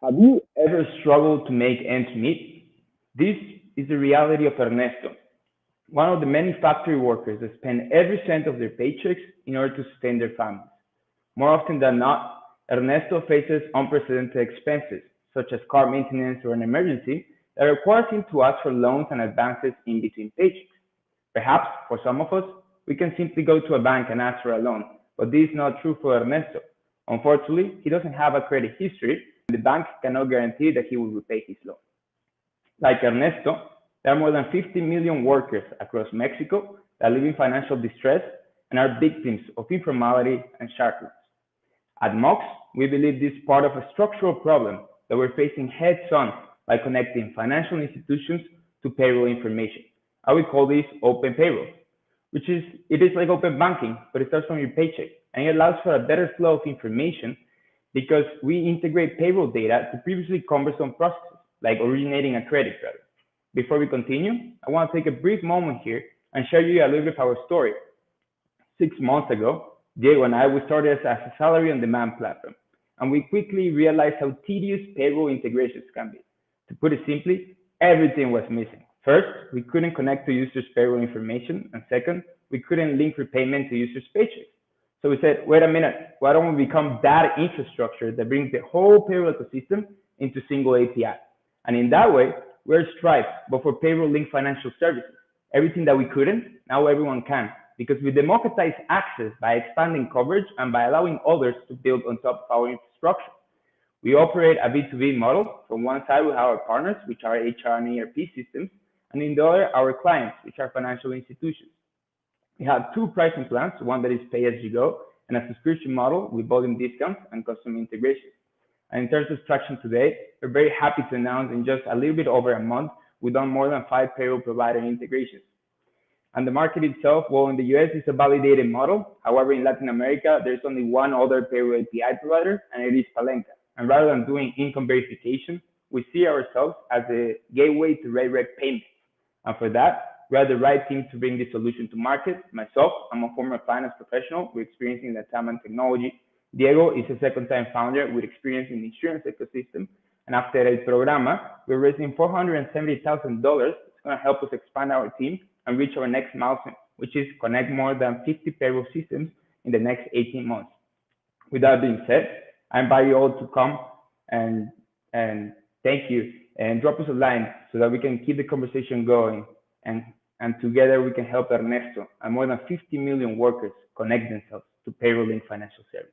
Have you ever struggled to make ends meet? This is the reality of Ernesto, one of the many factory workers that spend every cent of their paychecks in order to sustain their families. More often than not, Ernesto faces unprecedented expenses, such as car maintenance or an emergency, that requires him to ask for loans and advances in between paychecks. Perhaps, for some of us, we can simply go to a bank and ask for a loan, but this is not true for Ernesto. Unfortunately, he doesn't have a credit history, and the bank cannot guarantee that he will repay his loan. Like Ernesto, there are more than 50 million workers across Mexico that live in financial distress and are victims of informality and sharpness. At MOX, we believe this is part of a structural problem that we're facing heads-on by connecting financial institutions to payroll information. I would call this open payroll, it is like open banking, but it starts from your paycheck, and it allows for a better flow of information because we integrate payroll data to previously cumbersome processes, like originating a credit card. Before we continue, I want to take a brief moment here and share you a little bit of our story. 6 months ago, Diego and I, we started as a salary on demand platform, and we quickly realized how tedious payroll integrations can be. To put it simply, everything was missing. First, we couldn't connect to users' payroll information, and second, we couldn't link repayment to users' paychecks. So we said, wait a minute, why don't we become that infrastructure that brings the whole payroll ecosystem into single API? And in that way, we're Stripe, but for payroll-linked financial services. Everything that we couldn't, now everyone can, because we democratize access by expanding coverage and by allowing others to build on top of our infrastructure. We operate a B2B model. From one side, we have our partners, which are HR and ERP systems, and in the other, our clients, which are financial institutions. We have two pricing plans, one that is pay as you go, and a subscription model with volume discounts and custom integrations. And in terms of traction today, we're very happy to announce in just a little bit over a month, we've done more than 5 payroll provider integrations. And the market itself, well, in the US, it's a validated model. However, in Latin America, there's only one other payroll API provider, and it is Palenca. And rather than doing income verification, we see ourselves as a gateway to RegRec payments. And for that, we are the right team to bring this solution to market. Myself, I'm a former finance professional with experience in the time and technology. Diego is a second-time founder with experience in the insurance ecosystem. And after El Programa, we're raising $470,000. It's going to help us expand our team and reach our next milestone, which is connect more than 50 payroll systems in the next 18 months. With that being said, I invite you all to come and thank you and drop us a line so that we can keep the conversation going and together we can help Ernesto and more than 50 million workers connect themselves to payroll-linked financial services.